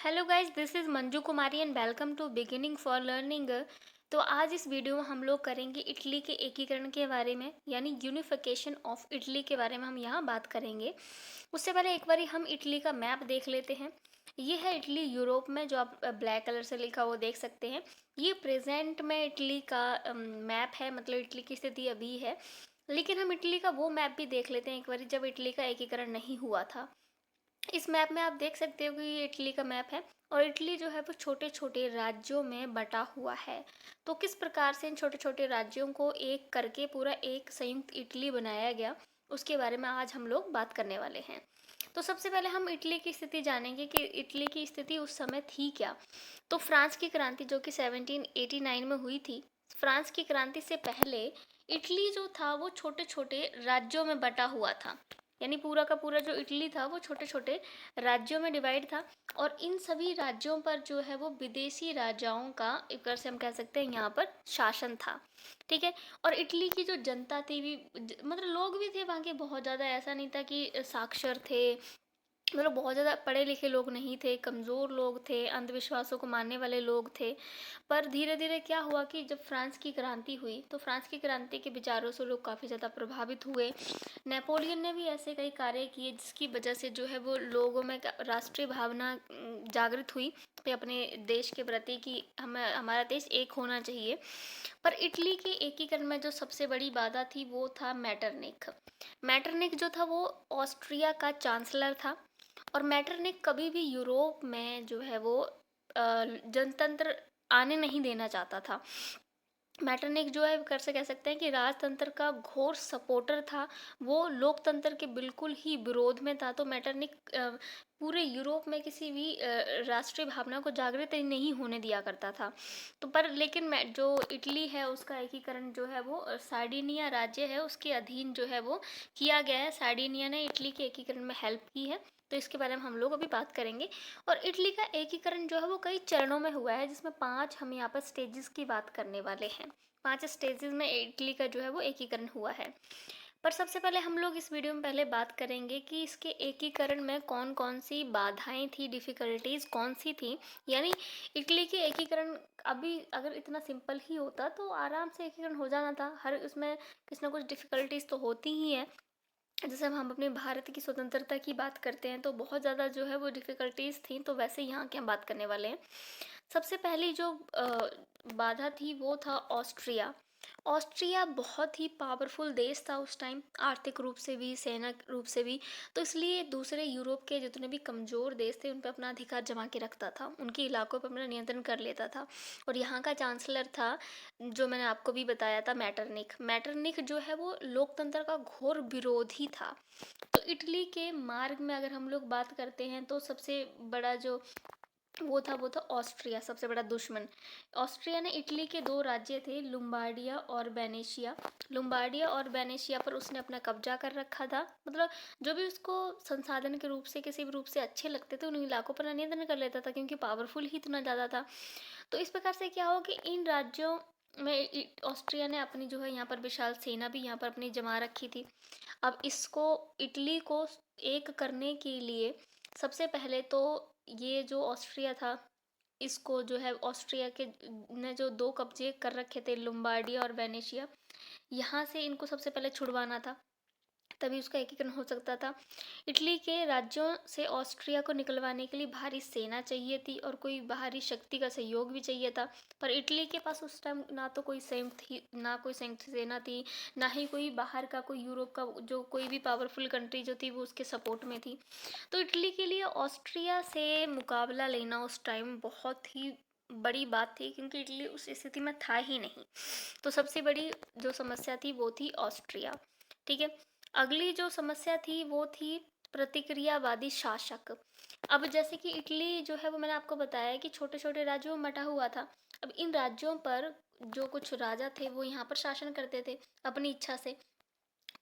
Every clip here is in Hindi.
Hello guys, this is Manju Kumari and welcome to beginning for learning. तो आज इस वीडियो में हम लोग करेंगे इटली के एकीकरण के बारे में, यानी यूनिफिकेशन ऑफ इटली के बारे में हम यहाँ बात करेंगे। उससे पहले एक बारी हम इटली का मैप देख लेते हैं। ये है इटली यूरोप में, जो आप ब्लैक कलर से लिखा वो देख सकते हैं। ये प्रेजेंट में इटली का मैप है, मतलब इटली की स्थिति अभी है। लेकिन हम इटली का वो मैप भी देख लेते हैं एक बारी, जब इटली का एकीकरण नहीं हुआ था। इस मैप में आप देख सकते हो कि ये इटली का मैप है और इटली जो है वो छोटे छोटे राज्यों में बटा हुआ है। तो किस प्रकार से इन छोटे छोटे राज्यों को एक करके पूरा एक संयुक्त इटली बनाया गया, उसके बारे में आज हम लोग बात करने वाले हैं। तो सबसे पहले हम इटली की स्थिति जानेंगे कि इटली की स्थिति उस समय थी क्या। तो फ्रांस की क्रांति जो कि 1789 में हुई थी, फ्रांस की क्रांति से पहले इटली जो था वो छोटे छोटे राज्यों में बटा हुआ था। यानी पूरा का पूरा जो इटली था वो छोटे छोटे राज्यों में डिवाइड था। और इन सभी राज्यों पर जो है वो विदेशी राजाओं का, एक तरह से हम कह सकते हैं, यहाँ पर शासन था। ठीक है। और इटली की जो जनता थी भी, मतलब लोग भी थे वहाँ के बहुत ज़्यादा, ऐसा नहीं था कि साक्षर थे, मतलब बहुत ज़्यादा पढ़े लिखे लोग नहीं थे, कमज़ोर लोग थे, अंधविश्वासों को मानने वाले लोग थे। पर धीरे धीरे क्या हुआ कि जब फ्रांस की क्रांति हुई तो फ्रांस की क्रांति के विचारों से लोग काफ़ी ज़्यादा प्रभावित हुए। नेपोलियन ने भी ऐसे कई कार्य किए जिसकी वजह से जो है वो लोगों में राष्ट्रीय भावना जागृत हुई कि अपने देश के प्रति कि हमें, हमारा देश एक होना चाहिए। पर इटली के एकीकरण में जो सबसे बड़ी बाधा थी वो था मैटरनिख। मैटरनिख जो था वो ऑस्ट्रिया का चांसलर था। और मैटरनिख कभी भी यूरोप में जो है वो जनतंत्र आने नहीं देना चाहता था। मैटरनिख जो है कर से कह सकते हैं कि राजतंत्र का घोर सपोर्टर था। वो लोकतंत्र के बिल्कुल ही विरोध में था। तो मैटरनिख पूरे यूरोप में किसी भी राष्ट्रीय भावना को जागृत नहीं होने दिया करता था। तो पर लेकिन जो इटली है उसका एकीकरण जो है वो सार्डिनिया राज्य है उसके अधीन जो है वो किया गया है। सार्डिनिया ने इटली के एकीकरण में हेल्प की है। तो इसके बारे में हम लोग अभी बात करेंगे। और इटली का एकीकरण जो है वो कई चरणों में हुआ है, जिसमें 5 हम यहाँ पर स्टेजेस की बात करने वाले हैं। 5 स्टेजेस में इटली का जो है वो एकीकरण हुआ है। पर सबसे पहले हम लोग इस वीडियो में पहले बात करेंगे कि इसके एकीकरण में कौन कौन सी बाधाएं थी, डिफ़िकल्टीज कौन सी थी। यानी इटली के एकीकरण अभी अगर इतना सिंपल ही होता तो आराम से एकीकरण हो जाना था। हर उसमें कुछ ना कुछ डिफ़िकल्टीज तो होती ही है। जैसे हम अपने भारत की स्वतंत्रता की बात करते हैं तो बहुत ज़्यादा जो है वो डिफ़िकल्टीज थी, तो वैसे यहाँ की हम बात करने वाले हैं। सबसे पहली जो बाधा थी वो था ऑस्ट्रिया। ऑस्ट्रिया बहुत ही पावरफुल देश था उस टाइम, आर्थिक रूप से भी, सेना रूप से भी। तो इसलिए दूसरे यूरोप के जितने भी कमज़ोर देश थे उन पर अपना अधिकार जमा के रखता था, उनके इलाकों पर अपना नियंत्रण कर लेता था। और यहाँ का चांसलर था, जो मैंने आपको भी बताया था, मैटरनिख। मैटरनिख जो है वो लोकतंत्र का घोर विरोधी था। तो इटली के मार्ग में अगर हम लोग बात करते हैं तो सबसे बड़ा जो वो था ऑस्ट्रिया, सबसे बड़ा दुश्मन। ऑस्ट्रिया ने इटली के 2 राज्य थे, लुम्बार्डिया और वेनेशिया। लुम्बार्डिया और वेनेशिया पर उसने अपना कब्जा कर रखा था। मतलब जो भी उसको संसाधन के रूप से, किसी भी रूप से अच्छे लगते थे, उन इलाकों पर नियंत्रण कर लेता था, क्योंकि पावरफुल ही इतना ज़्यादा था। तो इस प्रकार से क्या हो कि इन राज्यों में ऑस्ट्रिया ने अपनी जो है यहाँ पर विशाल सेना भी यहाँ पर अपनी जमा रखी थी। अब इसको, इटली को एक करने के लिए सबसे पहले तो ये जो ऑस्ट्रिया था, इसको जो है ऑस्ट्रिया के ने जो 2 कब्जे कर रखे थे, लुम्बार्डिया और वेनेशिया, यहाँ से इनको सबसे पहले छुड़वाना था, तभी उसका एकीकरण हो सकता था। इटली के राज्यों से ऑस्ट्रिया को निकलवाने के लिए भारी सेना चाहिए थी और कोई बाहरी शक्ति का सहयोग भी चाहिए था। पर इटली के पास उस टाइम ना तो कोई संयुक्त सेना थी, ना ही कोई बाहर का, कोई यूरोप का जो कोई भी पावरफुल कंट्री जो थी वो उसके सपोर्ट में थी। तो इटली के लिए ऑस्ट्रिया से मुकाबला लेना उस टाइम बहुत ही बड़ी बात थी, क्योंकि इटली उस स्थिति में था ही नहीं। तो सबसे बड़ी जो समस्या थी वो थी ऑस्ट्रिया। ठीक है। अगली जो समस्या थी वो थी प्रतिक्रियावादी शासक। अब जैसे कि इटली जो है वो मैंने आपको बताया कि छोटे छोटे राज्यों में बटा हुआ था। अब इन राज्यों पर जो कुछ राजा थे वो यहाँ पर शासन करते थे अपनी इच्छा से।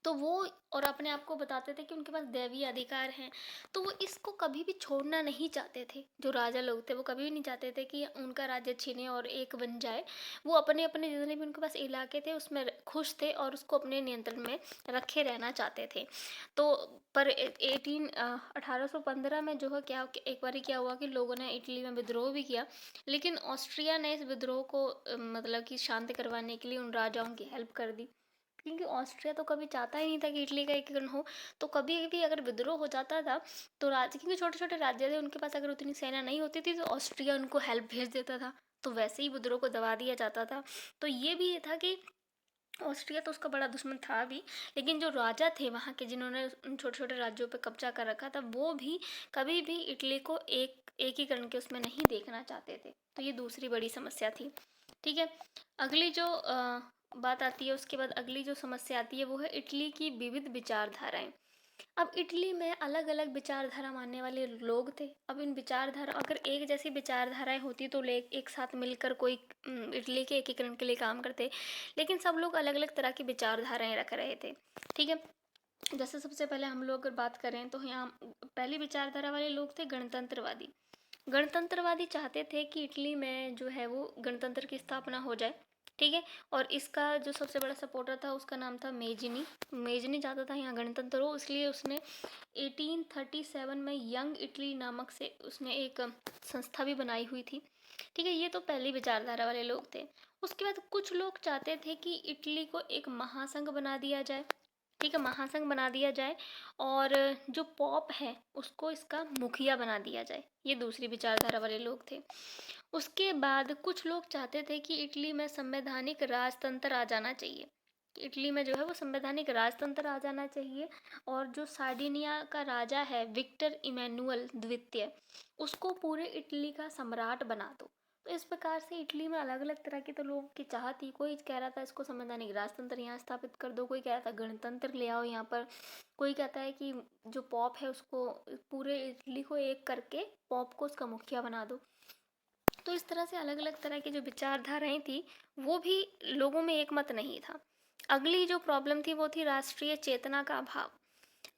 तो वो और अपने आप को बताते थे कि उनके पास दैवीय अधिकार हैं। तो वो इसको कभी भी छोड़ना नहीं चाहते थे। जो राजा लोग थे वो कभी भी नहीं चाहते थे कि उनका राज्य छीने और एक बन जाए। वो अपने-अपने जितने भी उनके पास इलाके थे उसमें खुश थे और उसको अपने नियंत्रण में रखे रहना चाहते थे। तो पर 1815 में जो है क्या एक बारी क्या हुआ कि लोगों ने इटली में विद्रोह भी किया। लेकिन ऑस्ट्रिया ने इस विद्रोह को मतलब कि शांत करवाने के लिए उन राजाओं की हेल्प कर दी। क्योंकि ऑस्ट्रिया तो कभी चाहता ही नहीं था कि इटली का एकीकरण हो। तो कभी भी अगर विद्रोह हो जाता था तो राज्य, क्योंकि छोटे छोटे राज्य थे उनके पास अगर उतनी सेना नहीं होती थी तो ऑस्ट्रिया उनको हेल्प भेज देता था। तो वैसे ही विद्रोह को दबा दिया जाता था। तो ये भी ये था कि ऑस्ट्रिया तो उसका बड़ा दुश्मन था भी, लेकिन जो राजा थे वहाँ के जिन्होंने उन छोटे छोटे राज्यों पे कब्जा कर रखा था वो भी कभी भी इटली को एकीकरण के उसमें नहीं देखना चाहते थे। तो ये दूसरी बड़ी समस्या थी। ठीक है। अगली जो बात आती है, उसके बाद अगली जो समस्या आती है वो है इटली की विविध विचारधाराएं। अब इटली में अलग अलग विचारधारा मानने वाले लोग थे। अब इन विचारधारा, अगर एक जैसी विचारधाराएं होती तो लोग एक साथ मिलकर कोई इटली के एकीकरण के लिए काम करते। लेकिन सब लोग अलग अलग तरह की विचारधाराएं रख रहे थे। ठीक है। जैसे सबसे पहले हम लोग अगर बात करें तो यहाँ पहली विचारधारा वाले लोग थे गणतंत्रवादी। गणतंत्रवादी चाहते थे कि इटली में जो है वो गणतंत्र की स्थापना हो जाए। ठीक है। और इसका जो सबसे बड़ा सपोर्टर था उसका नाम था मेजिनी। मेजिनी चाहता था यहाँ गणतंत्र हो, इसलिए उसने 1837 में यंग इटली नामक से उसने एक संस्था भी बनाई हुई थी। ठीक है। ये तो पहली विचारधारा वाले लोग थे। उसके बाद कुछ लोग चाहते थे कि इटली को एक महासंघ बना दिया जाए। ठीक है, महासंघ बना दिया जाए और जो पॉप है उसको इसका मुखिया बना दिया जाए। ये दूसरी विचारधारा वाले लोग थे। उसके बाद कुछ लोग चाहते थे कि इटली में संवैधानिक राजतंत्र आ जाना चाहिए। इटली में जो है वो संवैधानिक राजतंत्र आ जाना चाहिए। और जो सार्डिनिया का राजा है विक्टर इमैनुअल द्वितीय, उसको पूरे इटली का सम्राट बना दो। तो इस प्रकार से इटली में अलग अलग तरह की तो लोगों की चाह थी। कोई कह रहा था इसको संवैधानिक राजतंत्र यहाँ स्थापित कर दो, कोई कह रहा था गणतंत्र ले आओ यहाँ पर, कोई कहता है कि जो पॉप है उसको पूरे इटली को एक करके पॉप को उसका मुखिया बना दो। तो इस तरह से अलग अलग तरह की जो विचारधाराएं थी वो भी लोगों में एक मत नहीं था। अगली जो प्रॉब्लम थी वो थी राष्ट्रीय चेतना का अभाव।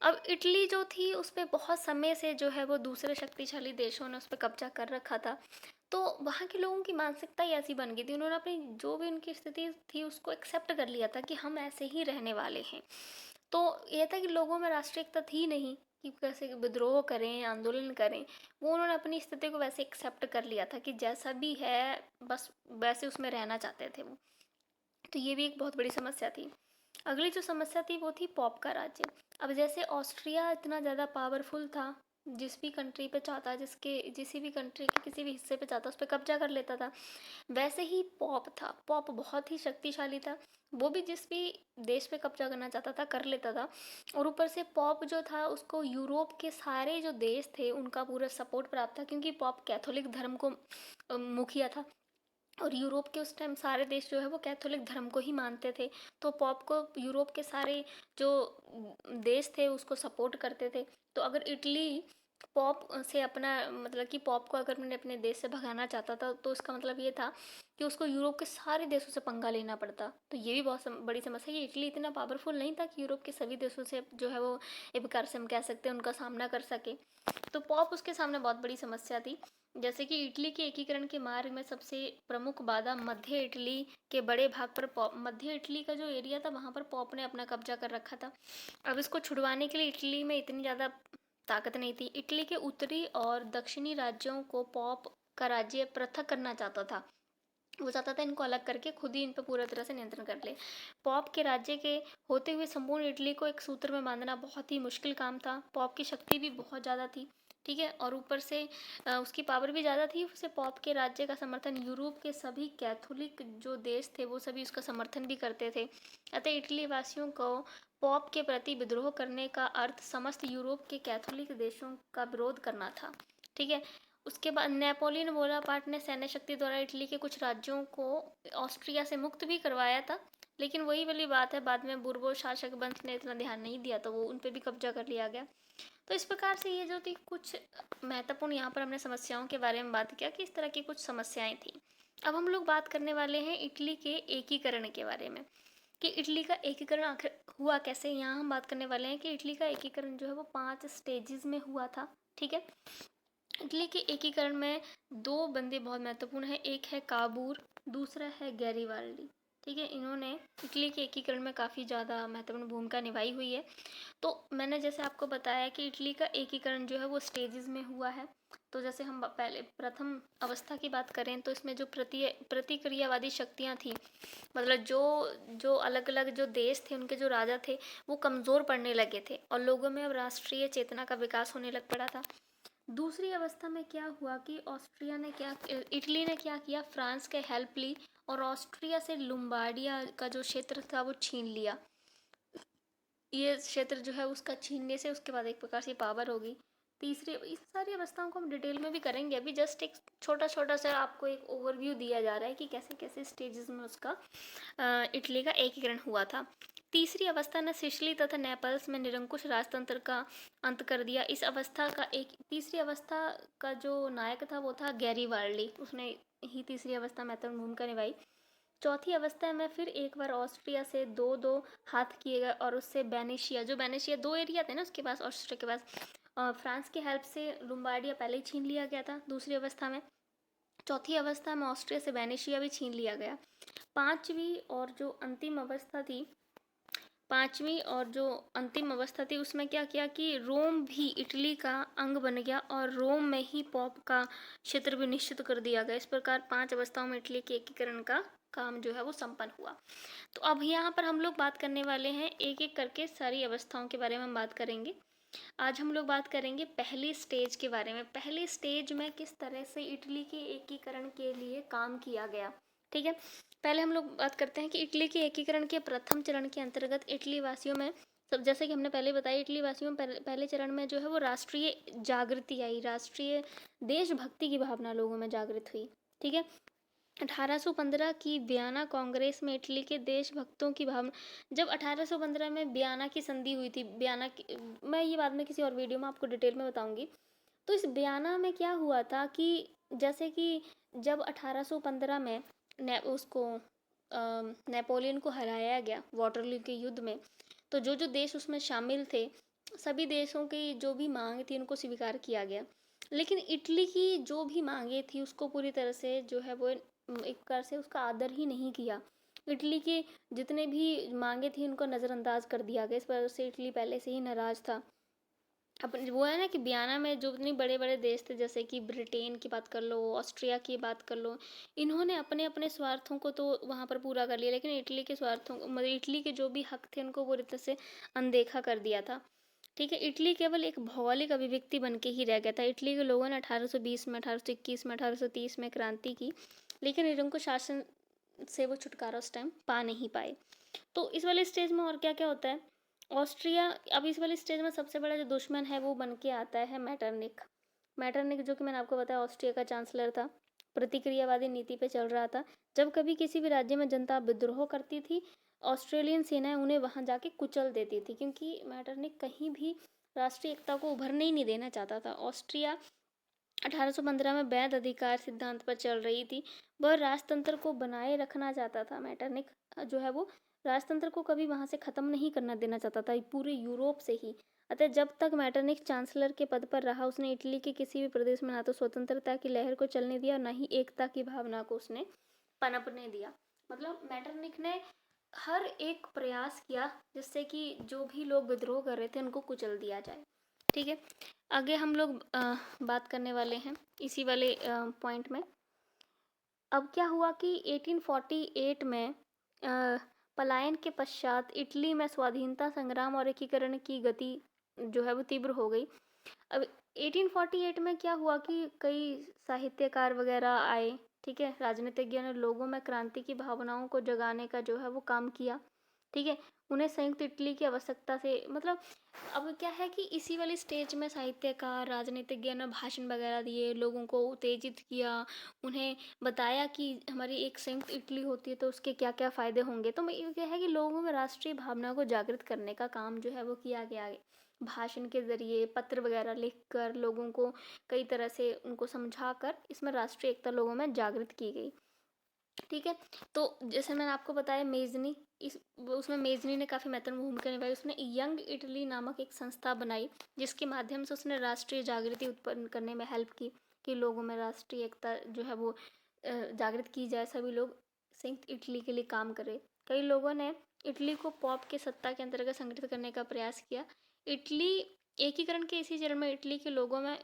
अब इटली जो थी उस पर बहुत समय से जो है वो दूसरे शक्तिशाली देशों ने उस पर कब्जा कर रखा था। तो वहाँ के लोगों की मानसिकता ही ऐसी बन गई थी, उन्होंने अपनी जो भी उनकी स्थिति थी उसको एक्सेप्ट कर लिया था कि हम ऐसे ही रहने वाले हैं। तो ये था कि लोगों में राष्ट्रीय एकता थी नहीं कि कैसे विद्रोह करें, आंदोलन करें। वो उन्होंने अपनी स्थिति को वैसे एक्सेप्ट कर लिया था कि जैसा भी है बस वैसे उसमें रहना चाहते थे वो। तो ये भी एक बहुत बड़ी समस्या थी। अगली जो समस्या थी वो थी पॉप का राज्य। अब जैसे ऑस्ट्रिया इतना ज़्यादा पावरफुल था, जिस भी कंट्री पे चाहता, जिसके किसी भी कंट्री के किसी भी हिस्से पे चाहता उस पर कब्जा कर लेता था। वैसे ही पॉप था, पॉप बहुत ही शक्तिशाली था। वो भी जिस भी देश पे कब्जा करना चाहता था कर लेता था। और ऊपर से पॉप जो था उसको यूरोप के सारे जो देश थे उनका पूरा सपोर्ट प्राप्त था, क्योंकि पॉप कैथोलिक धर्म को मुखिया था। और यूरोप के उस टाइम सारे देश जो है वो कैथोलिक धर्म को ही मानते थे। तो पॉप को यूरोप के सारे जो देश थे उसको सपोर्ट करते थे। तो अगर इटली पॉप से अपना मतलब कि पॉप को अगर मैंने अपने देश से भगाना चाहता था तो इसका मतलब ये था कि उसको यूरोप के सारे देशों से पंगा लेना पड़ता। तो ये भी बहुत बड़ी समस्या है कि इटली इतना पावरफुल नहीं था कि यूरोप के सभी देशों से जो है वो एक प्रकार से हम कह सकते हैं उनका सामना कर सके। तो पॉप उसके सामने बहुत बड़ी समस्या थी। जैसे कि इटली के एकीकरण के मार्ग में सबसे प्रमुख बाधा मध्य इटली के बड़े भाग पर पॉप, मध्य इटली का जो एरिया था वहाँ पर पॉप ने अपना कब्जा कर रखा था। अब इसको छुड़वाने के लिए इटली में इतनी ज़्यादा ताकत नहीं थी। इटली के उत्तरी और दक्षिणी राज्यों को पॉप का राज्य पृथक करना चाहता था। वो चाहता था इनको अलग करके खुद ही इन पर पूरा तरह से नियंत्रण कर ले। पॉप के राज्य के होते हुए संपूर्ण इटली को एक सूत्र में बांधना बहुत ही मुश्किल काम था। पॉप की शक्ति भी बहुत ज़्यादा थी। ठीक है। और ऊपर से उसकी पावर भी ज़्यादा थी। उसे पॉप के राज्य का समर्थन यूरोप के सभी कैथोलिक जो देश थे वो सभी उसका समर्थन भी करते थे। अतः इटली वासियों को पॉप के प्रति विद्रोह करने का अर्थ समस्त यूरोप के कैथोलिक देशों का विरोध करना था। ठीक है। उसके बाद नेपोलियन बोनापार्ट ने सैन्य शक्ति द्वारा इटली के कुछ राज्यों को ऑस्ट्रिया से मुक्त भी करवाया था। लेकिन वही वाली बात है, बाद में बुर्बो शासक वंश ने इतना ध्यान नहीं दिया तो वो उन पर भी कब्जा कर लिया गया। तो इस प्रकार से ये जो थी कुछ महत्वपूर्ण, यहाँ पर हमने समस्याओं के बारे में बात किया कि इस तरह की कुछ समस्याएं थी। अब हम लोग बात करने वाले हैं इटली के एकीकरण के बारे में कि इटली का एकीकरण आखिर हुआ कैसे, यहाँ हम बात करने वाले हैं कि इटली का एकीकरण जो है वो 5 स्टेजेस में हुआ था। ठीक है, इटली के एकीकरण में 2 बंदे बहुत महत्वपूर्ण हैं, एक है काबूर, दूसरा है गैरीवाल्डी। ठीक है, इन्होंने इटली के एकीकरण में काफ़ी ज़्यादा महत्वपूर्ण भूमिका निभाई हुई है। तो मैंने जैसे आपको बताया कि इटली का एकीकरण जो है वो स्टेजेस में हुआ है। तो जैसे हम पहले प्रथम अवस्था की बात करें तो इसमें जो प्रतिक्रियावादी शक्तियाँ थी, मतलब जो जो अलग अलग जो देश थे उनके जो राजा थे वो कमज़ोर पड़ने लगे थे और लोगों में अब राष्ट्रीय चेतना का विकास होने लग पड़ा था। दूसरी अवस्था में क्या हुआ कि इटली ने क्या किया, फ्रांस के हेल्प ली और ऑस्ट्रिया से लुम्बार्डिया का जो क्षेत्र था वो छीन लिया। ये क्षेत्र जो है उसका छीनने से उसके बाद एक प्रकार से पावर होगी। तीसरी, इस सारी अवस्थाओं को हम डिटेल में भी करेंगे, अभी जस्ट एक छोटा छोटा सा आपको एक ओवरव्यू दिया जा रहा है कि कैसे कैसे स्टेजेस में उसका इटली का एकीकरण हुआ था। तीसरी अवस्था ने सिसिली तथा नेपल्स में निरंकुश राजतंत्र का अंत कर दिया। इस अवस्था का तीसरी अवस्था का जो नायक था वो था गैरीवाल्डी, उसने ही तीसरी अवस्था महत्वपूर्ण भूमिका निभाई। चौथी अवस्था में फिर एक बार ऑस्ट्रिया से दो दो हाथ किए गए और उससे बेनेशिया 2 एरिया थे ना उसके पास, ऑस्ट्रिया के पास, फ्रांस की हेल्प से लुम्बार्डिया पहले ही छीन लिया गया था दूसरी अवस्था में। चौथी अवस्था में ऑस्ट्रिया से बेनेशिया भी छीन लिया गया। पांचवी और जो अंतिम अवस्था थी उसमें क्या किया कि रोम भी इटली का अंग बन गया और रोम में ही पॉप का क्षेत्र भी निश्चित कर दिया गया। इस प्रकार 5 अवस्थाओं में इटली के एकीकरण का काम जो है वो संपन्न हुआ। तो अब यहाँ पर हम लोग बात करने वाले हैं एक एक करके सारी अवस्थाओं के बारे में हम बात करेंगे। आज हम लोग बात करेंगे पहली स्टेज के बारे में। पहली स्टेज में किस तरह से इटली के एकीकरण के लिए काम किया गया। ठीक है, पहले हम लोग बात करते हैं कि इटली के एकीकरण के प्रथम चरण के अंतर्गत इटली वासियों में, सब जैसे कि हमने पहले बताया, इटली वासियों में पहले चरण में जो है वो राष्ट्रीय जागृति आई, राष्ट्रीय देशभक्ति की भावना लोगों में जागृत हुई। ठीक है, 1815 की वियना कांग्रेस में इटली के देशभक्तों की भावना, जब 1815 में वियना की संधि हुई थी, मैं ये बाद में किसी और वीडियो में आपको डिटेल में बताऊंगी। तो इस वियना में क्या हुआ था कि जैसे कि जब 1815 में नेपोलियन को हराया गया वाटरलू के युद्ध में, तो जो जो देश उसमें शामिल थे सभी देशों की जो भी मांग थी उनको स्वीकार किया गया, लेकिन इटली की जो भी मांगे थी उसको पूरी तरह से जो है वो एक प्रकार से उसका आदर ही नहीं किया। इटली के जितने भी मांगे थी उनको नज़रअंदाज कर दिया गया। इस वजह से इटली पहले से ही नाराज था। अपन वो है ना कि वियना में जो इतने बड़े बड़े देश थे, जैसे कि ब्रिटेन की बात कर लो, ऑस्ट्रिया की बात कर लो, इन्होंने अपने अपने स्वार्थों को तो वहाँ पर पूरा कर लिया, लेकिन इटली के स्वार्थों मतलब इटली के जो भी हक थे उनको पूरी तरह से अनदेखा कर दिया था। ठीक है, इटली केवल एक भौगोलिक अभिव्यक्ति बन के ही रह गया था। इटली के लोगों ने 1820 में, 1821 में, 1830 में क्रांति की, लेकिन निरंकुश शासन से वो छुटकारा उस टाइम पा नहीं पाए। तो इस वाले स्टेज में और क्या क्या होता है, ऑस्ट्रिया, अब इस वाले स्टेज में सबसे बड़ा जो दुश्मन है वो बन के आता है मैटरनिक, जो कि मैंने आपको बताया ऑस्ट्रिया का चांसलर था, प्रतिक्रियावादी नीति पे चल रहा था। जब कभी किसी भी राज्य में जनता विद्रोह करती थी, ऑस्ट्रेलियन सेनाएं उन्हें वहां जाके कुचल देती थी, क्योंकि मैटरनिक कहीं भी राष्ट्रीय एकता को उभरने ही नहीं देना चाहता था। ऑस्ट्रिया 1815 में वैध अधिकार सिद्धांत पर चल रही थी, वह राजतंत्र को बनाए रखना चाहता था। मैटरनिक जो है वो राजतंत्र को कभी वहां से ख़त्म नहीं करना देना चाहता था, पूरे यूरोप से ही। अतः जब तक मैटरनिक चांसलर के पद पर रहा, उसने इटली के किसी भी प्रदेश में ना तो स्वतंत्रता की लहर को चलने दिया और ना ही एकता की भावना को उसने पनपने दिया। मतलब मैटरनिक ने हर एक प्रयास किया जिससे कि जो भी लोग विद्रोह कर रहे थे उनको कुचल दिया जाए। ठीक है, आगे हम लोग बात करने वाले हैं इसी वाले पॉइंट में। अब क्या हुआ कि 1848 में पलायन के पश्चात इटली में स्वाधीनता संग्राम और एकीकरण की गति जो है वो तीव्र हो गई। अब 1848 में क्या हुआ कि कई साहित्यकार वगैरह आए। ठीक है, राजनीतिज्ञों ने लोगों में क्रांति की भावनाओं को जगाने का जो है वो काम किया। ठीक है, उन्हें संयुक्त इटली की आवश्यकता से, मतलब अब क्या है कि इसी वाली स्टेज में साहित्यकार राजनीतिज्ञ ने भाषण वगैरह दिए, लोगों को उत्तेजित किया, उन्हें बताया कि हमारी एक संयुक्त इटली होती है तो उसके क्या क्या फ़ायदे होंगे। तो ये क्या है कि लोगों में राष्ट्रीय भावना को जागृत करने का काम जो है वो किया गया है। भाषण के ज़रिए, पत्र वगैरह लिखकर, लोगों को कई तरह से उनको समझाकर इसमें राष्ट्रीय एकता लोगों में जागृत की गई। ठीक है। तो जैसे मैंने आपको बताया मेज़नी, इस उसमें मेज़नी ने काफ़ी महत्वपूर्ण भूमिका निभाई। उसने यंग इटली नामक एक संस्था बनाई, जिसके माध्यम से उसने राष्ट्रीय जागृति उत्पन्न करने में हेल्प की, कि लोगों में राष्ट्रीय एकता जो है वो जागृत की जाए, सभी लोग संयुक्त इटली के लिए काम करें। कई लोगों ने इटली को पॉप की सत्ता के अंतर्गत संगठित करने का प्रयास किया। इटली एकीकरण के इसी चरण में इटली के लोगों में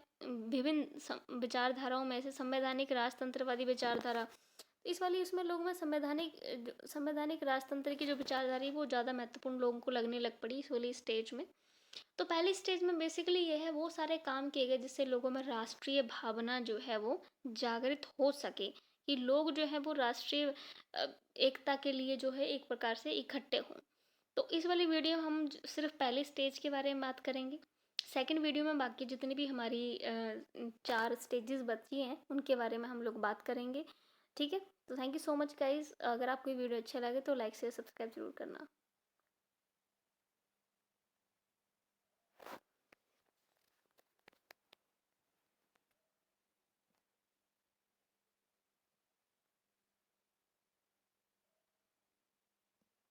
विभिन्न विचारधाराओं में से संवैधानिक राजतंत्रवादी विचारधारा, इस वाली उसमें लोगों में संवैधानिक राजतंत्र की जो विचारधारा है वो ज़्यादा महत्वपूर्ण लोगों को लगने लग पड़ी इस वाली स्टेज में। तो पहली स्टेज में बेसिकली ये है, वो सारे काम किए गए जिससे लोगों में राष्ट्रीय भावना जो है वो जागृत हो सके, कि लोग जो है वो राष्ट्रीय एकता के लिए जो है एक प्रकार से इकट्ठे हों। तो इस वाली वीडियो में हम सिर्फ पहले स्टेज के बारे में बात करेंगे। सेकंड वीडियो में बाकी जितनी भी हमारी 4 स्टेजेस बची हैं उनके बारे में हम लोग बात करेंगे। ठीक है? तो thank you so much guys. अगर आपको ये वीडियो अच्छा लगे तो लाइक शेयर सब्सक्राइब ज़रूर करना।